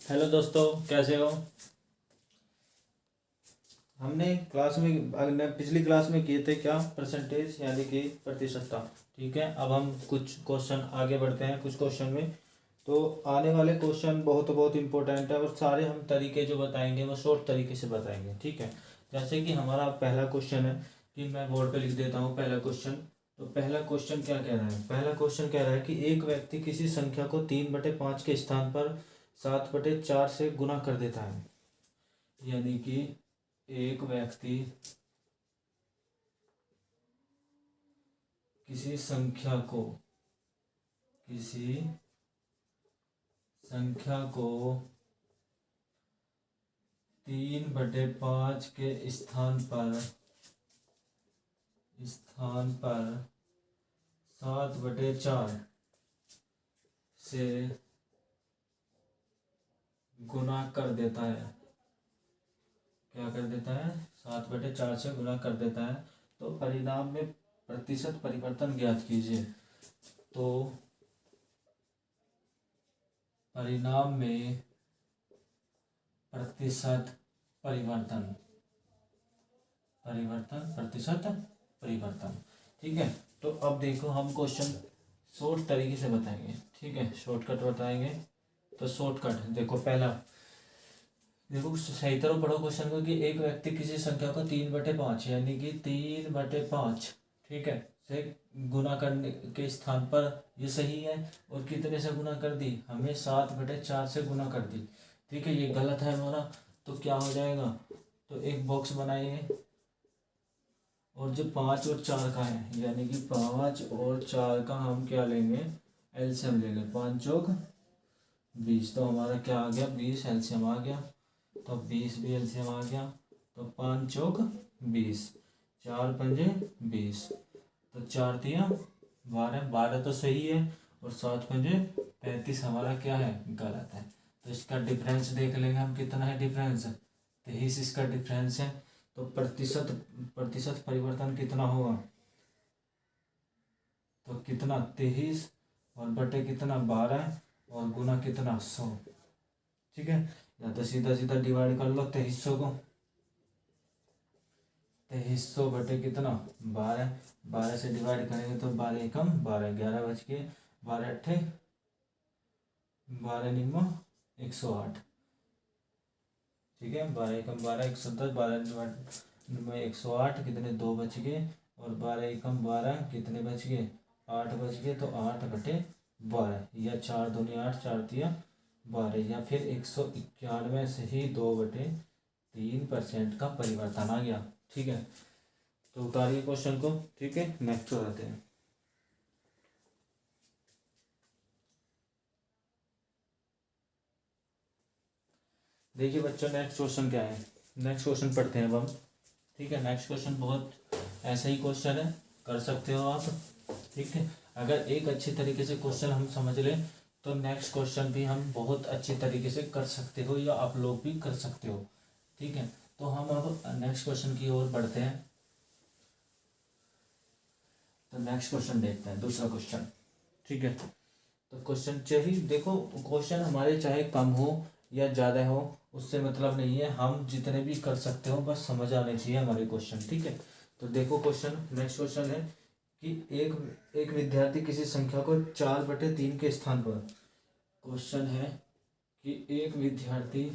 Hello दोस्तों, कैसे हो। हमने क्लास में पिछली क्लास में किए थे क्या, परसेंटेज यानी कि प्रतिशतता। ठीक है, अब हम कुछ क्वेश्चन आगे बढ़ते हैं कुछ क्वेश्चन में। तो आने वाले क्वेश्चन बहुत बहुत इंपॉर्टेंट है और सारे हम तरीके जो बताएंगे वो शॉर्ट तरीके से बताएंगे। ठीक है, जैसे कि हमारा पहला क्वेश्चन है कि मैं बोर्ड पे लिख देता हूँ पहला क्वेश्चन। तो पहला क्वेश्चन क्या कह रहा है, पहला क्वेश्चन कह रहा है कि एक व्यक्ति किसी संख्या को 3/5 के स्थान पर 7/4 से गुना कर देता है। यानी कि एक व्यक्ति किसी संख्या को किसी संख्या को 3/5 के स्थान पर 7/4 से गुना कर देता है। क्या कर देता है, 7/4 से गुना कर देता है। तो परिणाम में प्रतिशत परिवर्तन ज्ञात कीजिए। तो परिणाम में प्रतिशत परिवर्तन प्रतिशत परिवर्तन। ठीक है, तो अब देखो हम क्वेश्चन शॉर्ट तरीके से बताएंगे। ठीक है, शॉर्टकट बताएंगे। तो शॉर्टकट देखो, पहला देखो सही तरह पढ़ो क्वेश्चन को कि एक व्यक्ति किसी संख्या को 3/5 यानी कि 3/5, ठीक है, से गुना करने के स्थान पर, ये सही है, और कितने से गुना कर दी, हमें 7/4 से गुना कर दी। ठीक है, ये गलत है हमारा। तो क्या हो जाएगा, तो एक बॉक्स बनाइए, और जो 5 और 4 का है यानी कि 5 और 4 का हम क्या लेंगे, एलसीएम लेंगे। 5 चौक 20, तो हमारा क्या आ गया, 20 एलसीएम आ गया। तो 20 भी एलसीएम आ गया। तो 5 चौक 20, 4 पंजे 20, तो 4 तिया 12, 12 तो सही है, और 7 पंजे 35 हमारा क्या है, गलत है। तो इसका डिफरेंस देख लेंगे हम, कितना है डिफरेंस, 23 इसका डिफरेंस है। तो प्रतिशत प्रतिशत परिवर्तन कितना होगा, तो कितना 23 और बटे कितना 12 और गुना कितना 100। ठीक है, या तो सीधा सीधा डिवाइड कर लो 2300 को, 2300 बटे कितना 12, 12 से डिवाइड करेंगे तो 12 एकम 12, 11 बच के 12 अट्ठे 12 निम्मा 108। ठीक है, 12 एकम 12 110, 12 निम्मा 108, कितने 2 बच गए, और 12 एकम 12 कितने बच गए, 8 बच गए। तो 8/12, या 4 दूनी 8, 4 तिया 12, या फिर 191 से ही 2/3% का परिवर्तन आ गया। ठीक है, तो उतारिए क्वेश्चन को। ठीक है, नेक्स्ट हो जाते हैं। देखिए बच्चों, नेक्स्ट क्वेश्चन क्या है, नेक्स्ट क्वेश्चन पढ़ते हैं अब हम। ठीक है, नेक्स्ट क्वेश्चन बहुत ऐसा ही क्वेश्चन है, कर सकते हो आप। ठीक है, अगर एक अच्छी तरीके से क्वेश्चन हम समझ लें तो नेक्स्ट क्वेश्चन भी हम बहुत अच्छी तरीके से कर सकते हो, या आप लोग भी कर सकते हो। ठीक है, तो हम अब नेक्स्ट क्वेश्चन की ओर बढ़ते हैं। तो नेक्स्ट क्वेश्चन देखते हैं, दूसरा क्वेश्चन। ठीक है, तो क्वेश्चन चाहिए, देखो क्वेश्चन हमारे चाहे कम हो या ज़्यादा हो उससे मतलब नहीं है, हम जितने भी कर सकते हो, बस समझ आने चाहिए हमारे क्वेश्चन। ठीक है, तो देखो क्वेश्चन, नेक्स्ट क्वेश्चन है कि एक एक विद्यार्थी किसी संख्या को 4/3 के स्थान पर, क्वेश्चन है कि एक विद्यार्थी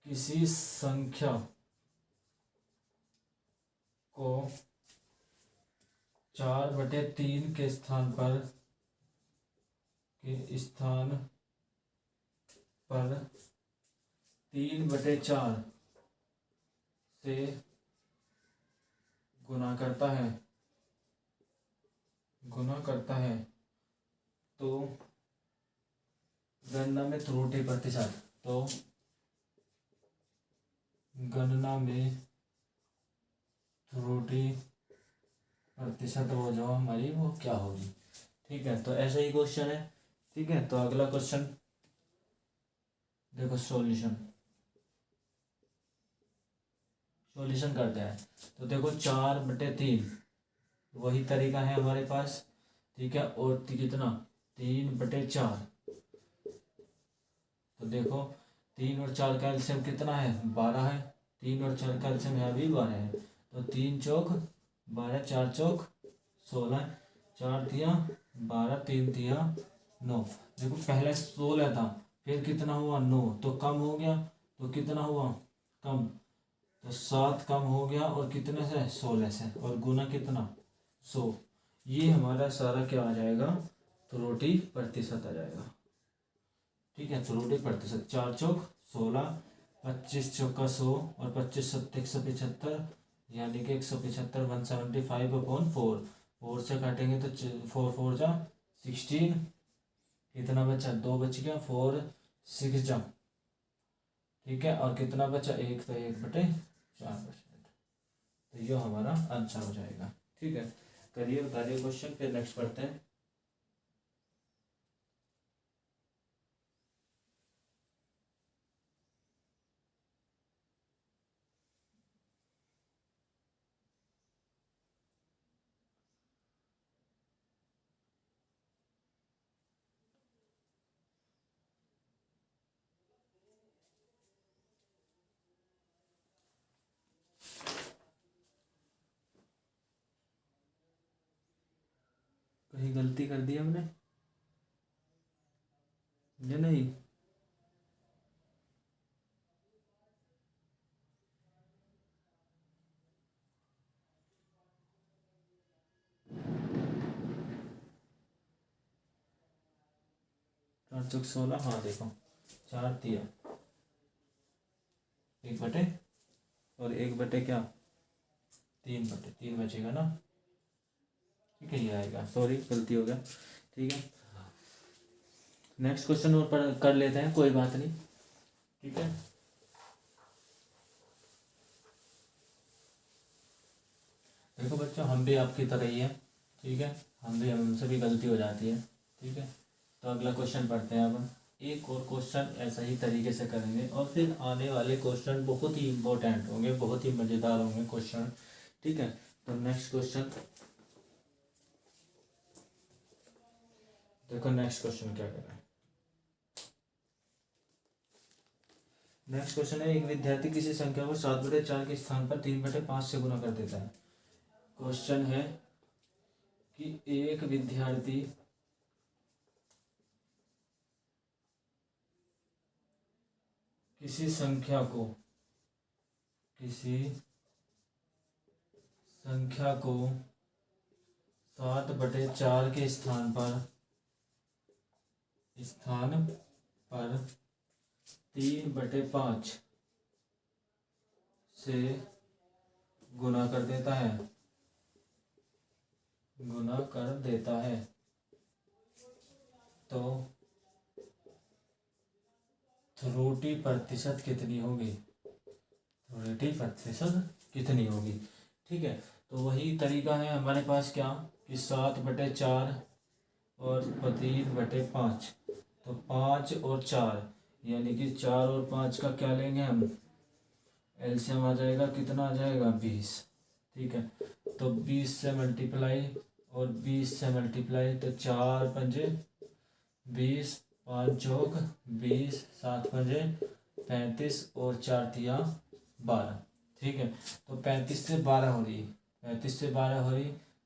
किसी संख्या को 4/3 के स्थान पर 3/4 से गुना करता है तो गणना में त्रुटि प्रतिशत, तो गणना में त्रुटि प्रतिशत वो जो हमारी वो क्या होगी। ठीक है, तो ऐसा ही क्वेश्चन है। ठीक है, तो अगला क्वेश्चन देखो, सॉल्यूशन करते हैं। तो देखो 4/3 वही तरीका है हमारे पास, ठीक है। और कितना, 3/4। तो देखो 3 और 4 का एलसीएम कितना है, 12 है। 3 और 4 का एलसीएम है अभी 12 है। तो 3 चौक 12, 4 चौक 16, 4 तिया 12, 3 तिया 9। देखो पहले 16 था, फिर कितना हुआ 9, तो कम हो गया, तो कितना हुआ कम, तो 7 कम हो गया, और कितने से 16 से, और गुना कितना 100। ये हमारा सारा क्या आ जाएगा, त्रुटि प्रतिशत आ जाएगा, ठीक है। त्रुटि प्रतिशत 4 चौक 16, 25 चौका 100, और 25 सत्ते 175, यानी कि 175 175/4। 4 से काटेंगे तो 4 4 जा 16, कितना बचा 2 बच गया, 4 6 जा, ठीक है। और कितना बचा 1, तो 1/4%। तो ये हमारा आंसर हो जाएगा, ठीक है। करिए बताइए क्वेश्चन, फिर नेक्स्ट पढ़ते हैं। कहीं गलती कर दी हमने या नहीं? चार चौक 16, हाँ देखो 4 तिया 1/, और 1/, क्या 3/3 बचेगा ना, ठीक है। ये आएगा, सॉरी गलती हो गया, ठीक है। नेक्स्ट क्वेश्चन और पढ़ कर लेते हैं, कोई बात नहीं, ठीक है। देखो बच्चों, हम भी आपकी तरह ही है, ठीक है। हमसे भी गलती हो जाती है, ठीक है। तो अगला क्वेश्चन पढ़ते हैं अब। एक और क्वेश्चन ऐसा ही तरीके से करेंगे, और फिर आने वाले क्वेश्चन बहुत ही इंपॉर्टेंट होंगे, बहुत ही मज़ेदार होंगे क्वेश्चन, ठीक है। तो नेक्स्ट क्वेश्चन देखो, नेक्स्ट क्वेश्चन क्या कर रहा है। नेक्स्ट क्वेश्चन है, एक विद्यार्थी किसी संख्या को 7/4 के स्थान पर 3/5 से गुना कर देता है। क्वेश्चन है कि एक विद्यार्थी किसी संख्या को 7/4 के स्थान पर 3/5 से गुना कर देता है, तो त्रुटि प्रतिशत कितनी होगी, ठीक है। तो वही तरीका है हमारे पास, क्या कि 7/4 और 3/5, तो 5 और 4, यानी कि 4 और 5 का क्या लेंगे हम, एलसीएम आ जाएगा, कितना आ जाएगा 20, ठीक है। तो 20 से मल्टीप्लाई और 20 से मल्टीप्लाई, तो 4 पंजे 20, 5 चौक 20, 7 पंजे 35, और 4 तिया 12, ठीक है। तो 35 से 12 हो रही,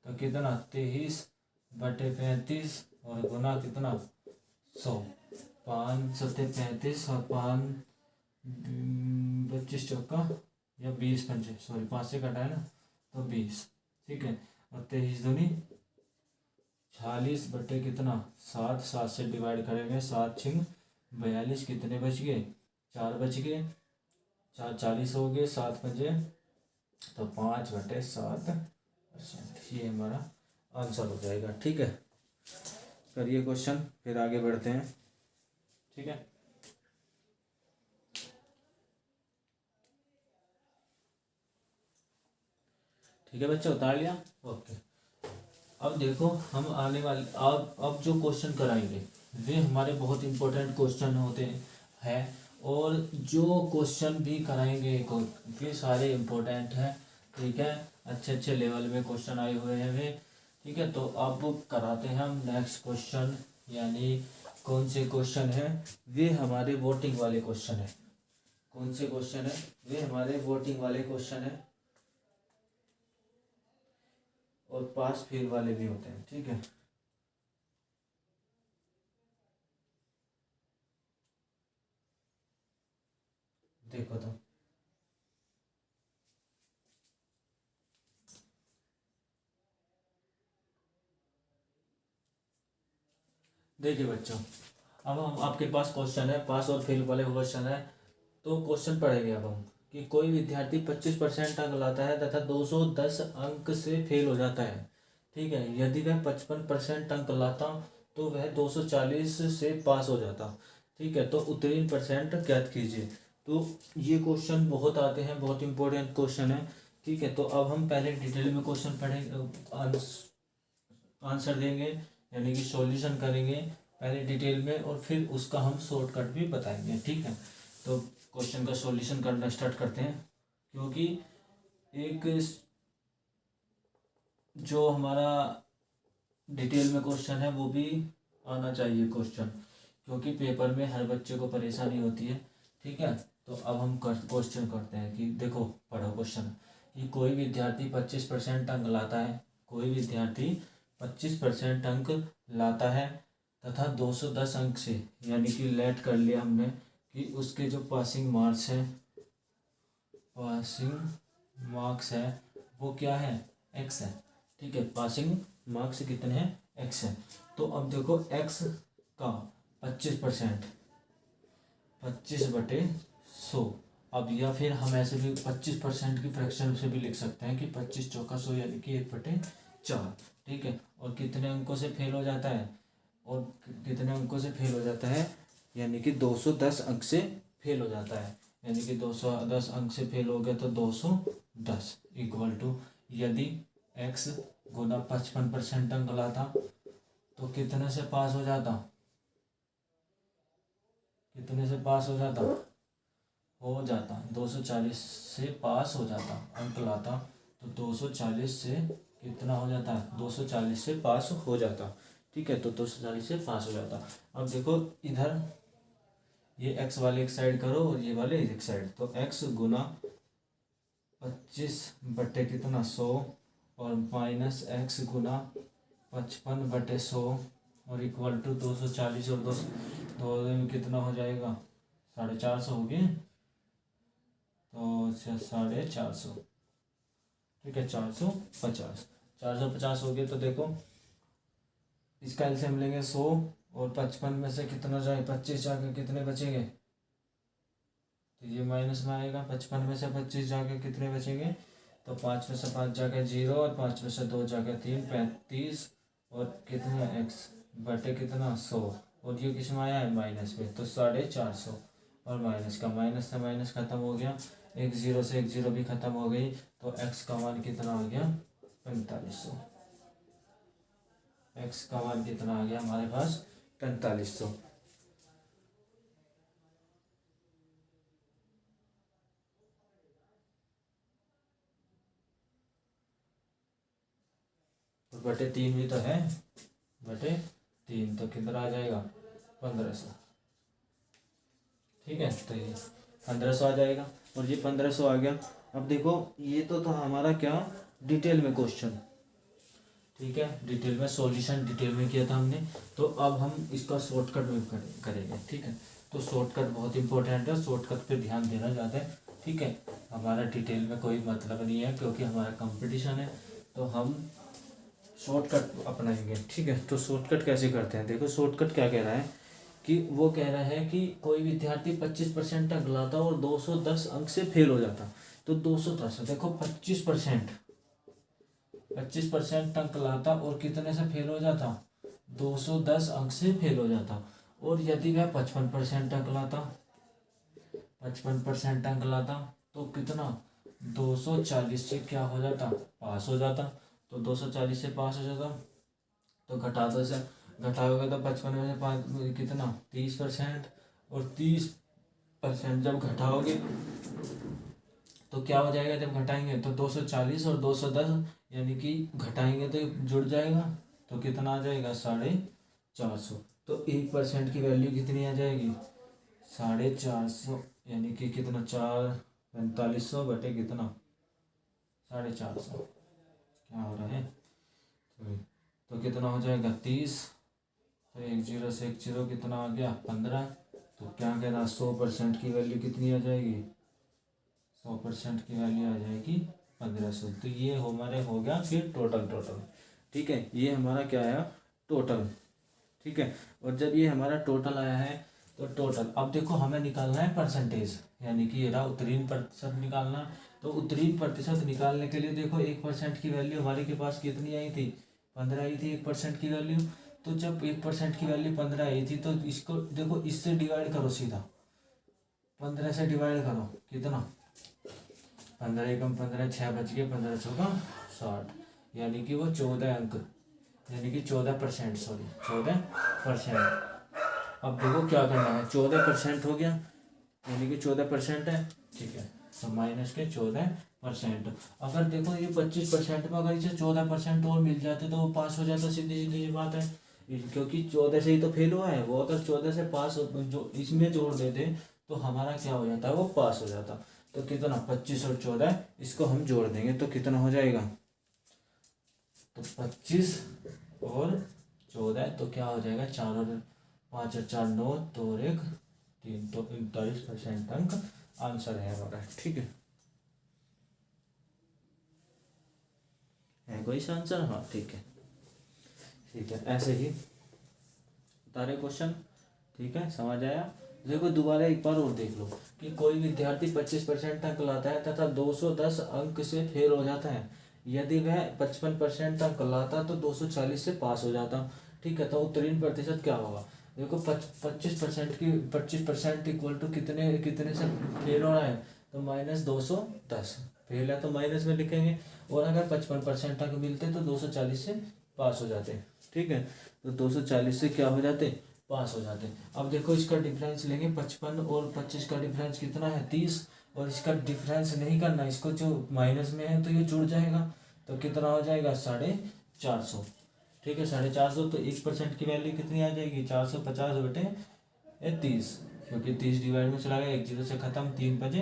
तो कितना 23/35, और गुना कितना 100, 5 सत्ते 35, और 5 25 चौका या 20 पंजे, सॉरी 5 से कटा है ना, तो 20, ठीक है। और 23 दूनी 46 बटे कितना 7, 7 से डिवाइड करेंगे, 7 छिंग 42, कितने बच गए 4 बच गए, 4 40 हो गए, 7 पंजे, तो 5/7%, ये हमारा आंसर हो जाएगा, ठीक है। करिए क्वेश्चन, फिर आगे बढ़ते हैं, ठीक है। ठीक है बच्चा, उतार लिया, ओके। अब देखो, हम आने वाले अब जो क्वेश्चन कराएंगे वे हमारे बहुत इंपॉर्टेंट क्वेश्चन होते हैं, और जो क्वेश्चन भी कराएंगे वे सारे इम्पोर्टेंट हैं, ठीक है, अच्छे अच्छे लेवल में क्वेश्चन आए हुए हैं वे। ठीक है, तो अब कराते हैं हम नेक्स्ट क्वेश्चन, यानी कौन से क्वेश्चन है वे हमारे वोटिंग वाले क्वेश्चन है। कौन से क्वेश्चन है वे हमारे वोटिंग वाले क्वेश्चन है, और पास फेल वाले भी होते हैं। ठीक है, देखो तो देखिए बच्चों, अब हम आपके पास क्वेश्चन है, पास और फेल वाले क्वेश्चन है। तो क्वेश्चन पढ़ेंगे अब हम कि कोई विद्यार्थी 25% अंक लाता है तथा 210 अंक से फेल हो जाता है। ठीक है, यदि वह 55% अंक लाता तो वह 240 से पास हो जाता। ठीक है, तो उत्तीर्ण परसेंट ज्ञात कीजिए। तो ये क्वेश्चन बहुत आते हैं, बहुत इंपॉर्टेंट क्वेश्चन है। ठीक है, तो अब हम पहले डिटेल में क्वेश्चन पढ़ेंगे, आंसर देंगे, यानी कि सॉल्यूशन करेंगे पहले डिटेल में, और फिर उसका हम शॉर्टकट भी बताएंगे। ठीक है, तो क्वेश्चन का सॉल्यूशन करना स्टार्ट करते हैं, क्योंकि एक जो हमारा डिटेल में क्वेश्चन है वो भी आना चाहिए क्वेश्चन, क्योंकि पेपर में हर बच्चे को परेशानी होती है। ठीक है, तो अब हम क्वेश्चन करते हैं कि देखो, पढ़ो क्वेश्चन कि कोई विद्यार्थी 25% अंक लाता है, कोई विद्यार्थी 25% अंक लाता है तथा 210 अंक से, यानी कि लेट कर लिया हमने कि उसके जो पासिंग मार्क्स है, पासिंग मार्क्स है वो क्या है, एक्स है। ठीक है, पासिंग मार्क्स कितने हैं, एक्स है। तो अब देखो एक्स का 25%, 25/100। अब या फिर हम ऐसे भी 25% की फ्रैक्शन से भी लिख सकते हैं कि 25 चौका 100, यानी कि 1/4। ठीक है, और कितने अंकों से फेल हो जाता है, और कितने अंकों से फेल हो जाता है, यानी कि 210 अंक से फेल हो जाता है। यानी कि 210 अंक से फेल हो गया तो 210 इक्वल टू, यदि x गुना 55% अंक लाता तो कितने से पास हो जाता, कितने से पास हो जाता, 240 से पास हो जाता। अंक लाता तो 240 से कितना हो जाता है, 240 से पास हो जाता। ठीक है, तो 240 से पास हो जाता। अब देखो इधर ये x वाले एक साइड करो और ये वाले एक साइड, तो x गुना 25 कितना 100, और माइनस x गुना 55/100, और इक्वल टू 240, और दो में कितना हो जाएगा, 450 हो गए, तो 450। ठीक है, 450, 450 हो गए। तो देखो इसका एलसीएम लेंगे 100, और 55 में से कितना जाए, 25 जाके कितने बचेंगे, तो ये माइनस में आएगा। 55 में से 25 जाके कितने बचेंगे, तो 5 में से 5 जाके 0, और 5 में से 2 जाके 3, 35, और कितना x बटे कितना 100, और ये किस में आया है, माइनस में, तो 450, और माइनस का माइनस से माइनस खत्म हो गया, एक जीरो से एक जीरो भी खत्म हो गई, तो x का मान कितना आ गया, 4500। x का मान कितना आ गया हमारे पास, 4500। और बटे 3 भी तो है, बटे 3 तो कितना आ जाएगा, 1500। ठीक है, तो ये 1500 आ जाएगा, और ये 1500 आ गया। अब देखो ये तो था हमारा क्या, डिटेल में क्वेश्चन। ठीक है, डिटेल में सॉल्यूशन डिटेल में किया था हमने। तो अब हम इसका शॉर्टकट में करेंगे। ठीक है, तो शॉर्टकट बहुत इंपॉर्टेंट है, शॉर्टकट पे ध्यान देना ज़्यादा है। ठीक है, हमारा डिटेल में कोई मतलब नहीं है, क्योंकि हमारा कंपटीशन है, तो हम शॉर्टकट अपनाएंगे। ठीक है, तो शॉर्टकट कैसे करते हैं, देखो शॉर्टकट क्या कह रहा है कि वो कह रहा है कि कोई विद्यार्थी 25% अंक लाता और 210 अंक से फेल हो जाता। तो 210 देखो 25% अंक लाता और कितने से फेल हो जाता, 210 अंक से फेल हो जाता। और यदि वह 55% अंक लाता, 55% अंक लाता तो कितना, 240 से क्या हो जाता, पास हो जाता। तो 240 से पास हो जाता, तो घटा दो से, घटाओगे तो 55 में से 5 कितना, 30%, और 30% जब घटाओगे तो क्या हो जाएगा जब घटाएंगे तो 240 और 210 यानी कि घटाएंगे तो जुड़ जाएगा, तो कितना आ जाएगा 450। तो 1% की वैल्यू कितनी आ जाएगी 450, यानी कि कितना 4500 बटे कितना 450, क्या हो रहा है तो कितना हो जाएगा 30। तो 10 से 10 कितना आ गया 15। तो क्या कह रहा 100% की वैल्यू कितनी आ जाएगी 100% की वैल्यू आ जाएगी 1500। तो ये हमारे हो गया फिर टोटल। ठीक है, ये हमारा क्या आया टोटल। ठीक है, और जब ये हमारा टोटल आया है तो टोटल अब देखो हमें निकालना है परसेंटेज, यानी कि ये रहा उत्तीर्ण प्रतिशत निकालना। तो उत्तीर्ण प्रतिशत निकालने के लिए देखो 1% की वैल्यू हमारे के पास कितनी आई थी 15 आई थी 1% की वैल्यू। तो जब 1% की वैल्यू 15 आई थी तो इसको देखो इससे डिवाइड करो सीधा, 15 से डिवाइड करो कितना 15 एकम 15 6 बच गए 15 चौका 60, यानी कि वो 14 अंक, यानी कि 14%, सॉरी 14%। अब देखो क्या करना है 14% हो गया, यानी कि 14% है। ठीक है, तो माइनस के 14%। अगर देखो ये 25% में अगर इसे 14% और मिल जाते तो वो पास हो जाता, सीधी सीधी बात है। क्योंकि 14 से ही तो फेल हुआ है वो, अगर 14 से पास जो इसमें जोड़ देते तो हमारा क्या हो जाता वो पास हो जाता। तो कितना 25 और 14 इसको हम जोड़ देंगे तो कितना हो जाएगा, तो 25 और 14 तो क्या हो जाएगा 4 और 5 और 4 9 2 और 1 3, तो 39% अंक आंसर है हमारा। ठीक है कोई सा आंसर, हाँ ठीक है। ठीक है, ऐसे ही सारे क्वेश्चन। ठीक है, समझ आया। देखो दोबारा एक बार और देख लो कि कोई विद्यार्थी 25% अंक लाता है तथा 210 अंक से फेल हो जाता है। यदि वह 55% अंक लाता तो 240 से पास हो जाता। ठीक है, तो उत्तीर्ण प्रतिशत क्या होगा। देखो 25% इक्वल टू कितने कितने से फेल हो रहा है, तो -210। फेल है तो माइनस में लिखेंगे, और अगर 55% अंक मिलते तो 240 से पास हो जाते। ठीक है, तो 240 से क्या हो जाते पास हो जाते। अब देखो इसका डिफरेंस लेंगे 55 और 25 का डिफरेंस कितना है 30, और इसका डिफरेंस नहीं करना, इसको जो माइनस में है तो ये जुड़ जाएगा, तो कितना हो जाएगा 450। ठीक है 450, तो 1% की वैल्यू कितनी आ जाएगी 450 बटे 30, क्योंकि 30 डिवाइड में चला गया 1 0 से खत्म, 3 बजे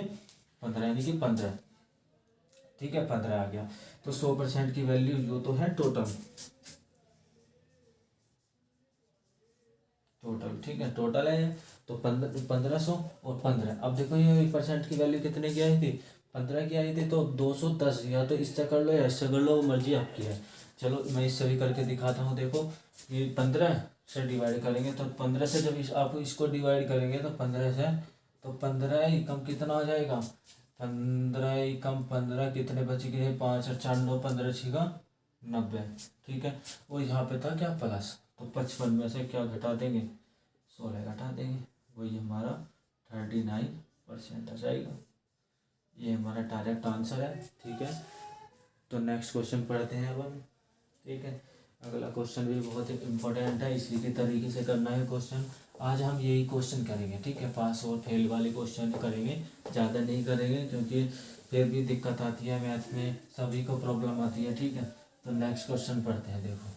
15 यानी कि 15। ठीक है 15 आ गया। तो 100% की वैल्यू जो तो है टोटल। ठीक है टोटल है ये, तो 1500 और 15। अब देखो ये 1% की वैल्यू कितने की आई थी 15 की आई थी, तो 210 या तो इससे कर लो या इससे कर लो, मर्जी आपकी है। चलो मैं इससे भी करके दिखाता हूँ। देखो ये 15 से डिवाइड करेंगे तो 15 से जब आप इसको डिवाइड करेंगे तो 15 से, तो 15 ही कम कितना हो जाएगा 15 ही कम 15 कितने बच गए 5 और 4 9 15 छिगा 90। ठीक है, वो यहाँ पे था क्या प्लस, तो 55 में से क्या घटा देंगे 16 घटा देंगे, वही हमारा 39% आ जाएगा। ये हमारा डायरेक्ट आंसर है। ठीक है, तो नेक्स्ट क्वेश्चन पढ़ते हैं अब हम। ठीक है, अगला क्वेश्चन भी बहुत इंपॉर्टेंट है, इसी के तरीके से करना है क्वेश्चन। आज हम यही क्वेश्चन करेंगे। ठीक है, पास और फेल वाले क्वेश्चन करेंगे, ज़्यादा नहीं करेंगे, क्योंकि फिर भी दिक्कत आती है मैथ में, सभी को प्रॉब्लम आती है। ठीक है, तो नेक्स्ट क्वेश्चन पढ़ते हैं। देखो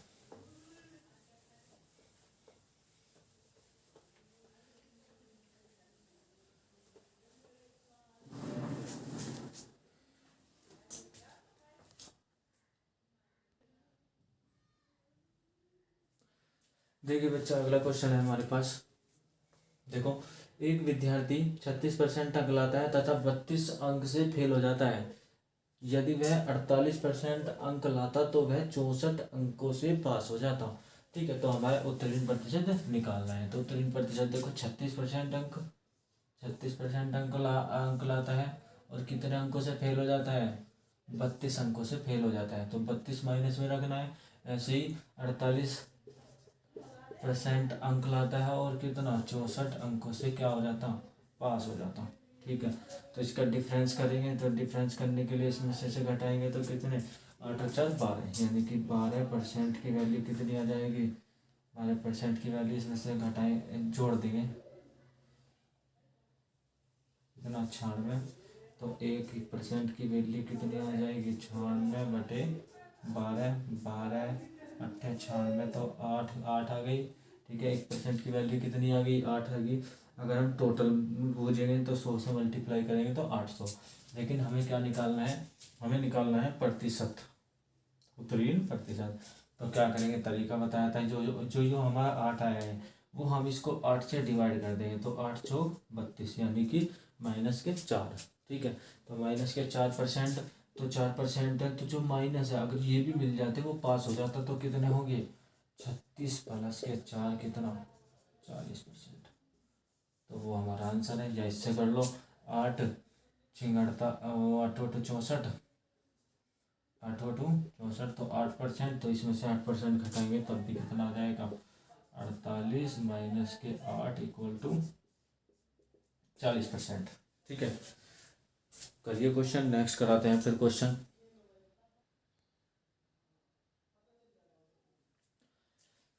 देखिए बच्चा, अगला क्वेश्चन है हमारे पास। देखो एक विद्यार्थी 36% अंक लाता है तथा 32 अंक से फेल हो जाता है। यदि वह 48% अंक लाता तो वह 64 अंकों से पास हो जाता। ठीक है, तो हमारा उत्तीर्ण प्रतिशत निकालना है। तो उत्तीर्ण प्रतिशत देखो 36% अंक लाता है, और कितने अंकों से फेल हो जाता है 32 अंकों से फेल हो जाता है, तो 32 माइनस में रखना है। ऐसे ही 48% अंक लाता है और कितना 64 अंकों से क्या हो जाता पास हो जाता। ठीक है, तो इसका डिफरेंस करेंगे, तो डिफरेंस करने के लिए इसमें से घटाएंगे तो कितने 8 और 4 12, यानी कि 12% की वैल्यू कितनी आ जाएगी 12% की वैल्यू इसमें से घटाए जोड़ देंगे कितना 96, तो 1% की वैल्यू कितनी आ जाएगी, 96/12, 12×8 96, तो 8 आ गई। ठीक है, 1% की वैल्यू कितनी आ गई, 8 आ गई। अगर हम टोटल बूझेंगे तो 100 से मल्टीप्लाई करेंगे तो 800। लेकिन हमें क्या निकालना है, हमें निकालना है प्रतिशत, उत्तीर्ण प्रतिशत। तो क्या करेंगे, तरीका बताया था, जो हमारा 8 आया है वो हम इसको 8 से डिवाइड कर देंगे, तो 8 चौक 32 यानी कि -4। ठीक है, तो -4%, तो 4% है, तो जो माइनस है अगर ये भी मिल जाते वो पास हो जाता तो कितने होंगे, 36 + 4 कितना, 40%। तो वो हमारा आंसर है, या इससे कर लो, 8 छिंगड़ता 8 × 64, 8 × 64, तो 8%, तो इसमें से 8% घटाएंगे तब भी कितना आ जाएगा, 48 - 8 = 40%। ठीक है, करिए क्वेश्चन, नेक्स्ट कराते हैं फिर क्वेश्चन।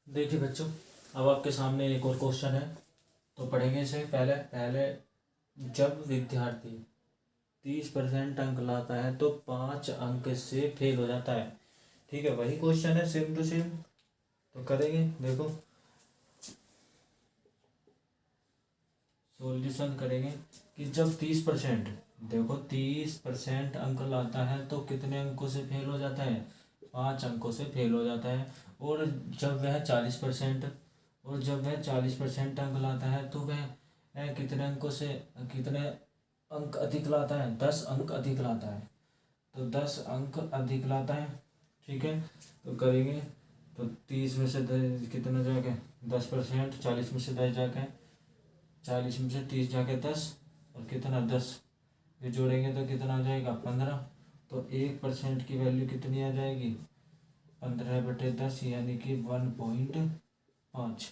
देखिए बच्चों, अब आपके सामने एक और क्वेश्चन है, तो पढ़ेंगे इसे। पहले जब विद्यार्थी 30% अंक लाता है तो 5 अंक से फेल हो जाता है। ठीक है, वही क्वेश्चन है, सेम टू सेम। तो करेंगे, देखो सॉल्यूशन करेंगे कि जब 30%, देखो 30% अंक लाता है तो कितने अंकों से फेल हो जाता है, 5 अंकों से फेल हो जाता है। और जब वह 40%, और जब वह 40% अंक लाता है तो वह कितने अंकों से, कितने अंक अधिक लाता है, 10 अंक अधिक लाता है। तो 10 अंक अधिक लाता है। ठीक है, तो करेंगे, तो 30 में से कितना जाएगा, 10%, 40 में से 10 जाके, 40 में से 30 जाके 10, और कितना 10, ये जोड़ेंगे तो कितना आ जाएगा, 15। तो 1% की वैल्यू कितनी आ जाएगी, 15/10 यानी कि 1.5।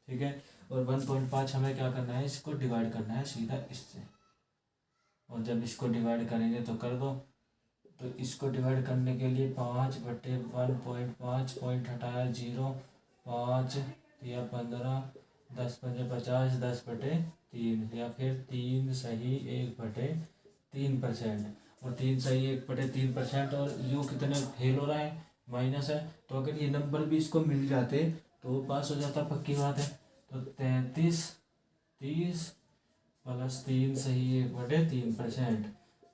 ठीक है, और 1.5 हमें क्या करना है, इसको डिवाइड करना है सीधा इससे। और जब इसको डिवाइड करेंगे तो कर दो, तो इसको डिवाइड करने के लिए 5/1.5, पॉइंट हटाया 0, 5 या 15, 10 × 5 = 50, 10/3, या फिर 3 सही 1/3%, और 3 सही 1/3%, और यू कितने फेल हो रहा है, माइनस है। तो अगर ये नंबर भी इसको मिल जाते तो वो पास हो जाता, पक्की बात है। तो 30 + 3 सही 1/3%,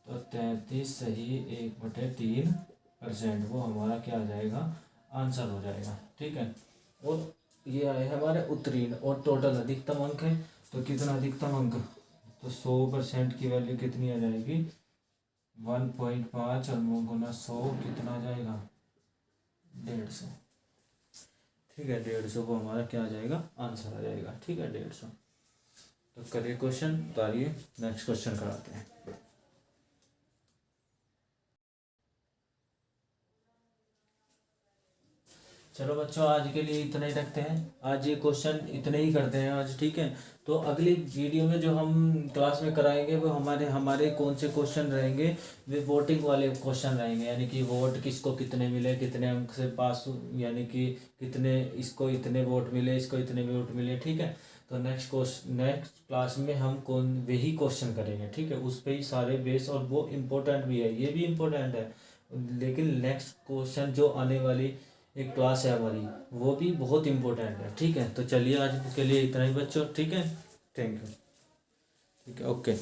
तो 33 सही 1/3%, वो हमारा क्या आ जाएगा, आंसर हो जाएगा। ठीक है, और ये आए हमारे उत्तीर्ण, और टोटल अधिकतम अंक है, तो कितना अधिकतम अंक, तो 100% की वैल्यू कितनी आ जाएगी, 1.5, और 9 × 100 कितना आ जाएगा, 150। ठीक है, 150 को हमारा क्या आ जाएगा, आंसर आ जाएगा। ठीक है, 150। तो करिए क्वेश्चन, तो आइए नेक्स्ट क्वेश्चन कराते हैं। चलो बच्चों, आज के लिए इतना ही रखते हैं, आज ये क्वेश्चन इतने ही करते हैं आज। ठीक है, तो अगली वीडियो में जो हम क्लास में कराएंगे वो हमारे कौन से क्वेश्चन रहेंगे, वे वोटिंग वाले क्वेश्चन रहेंगे, यानी कि वोट किसको कितने मिले, कितने अंक से पास, यानी कि कितने, इसको इतने वोट मिले, इसको इतने वोट मिले। ठीक है, तो नेक्स्ट क्लास में हम वही क्वेश्चन करेंगे। ठीक है, उस पर ही सारे बेस, और वो इम्पोर्टेंट भी है, ये भी इम्पोर्टेंट है। लेकिन नेक्स्ट क्वेश्चन जो आने वाली एक क्लास है हमारी, वो भी बहुत इंपॉर्टेंट है। ठीक है, तो चलिए आज के लिए इतना ही बच्चों। ठीक है, थैंक यू। ठीक है, ओके।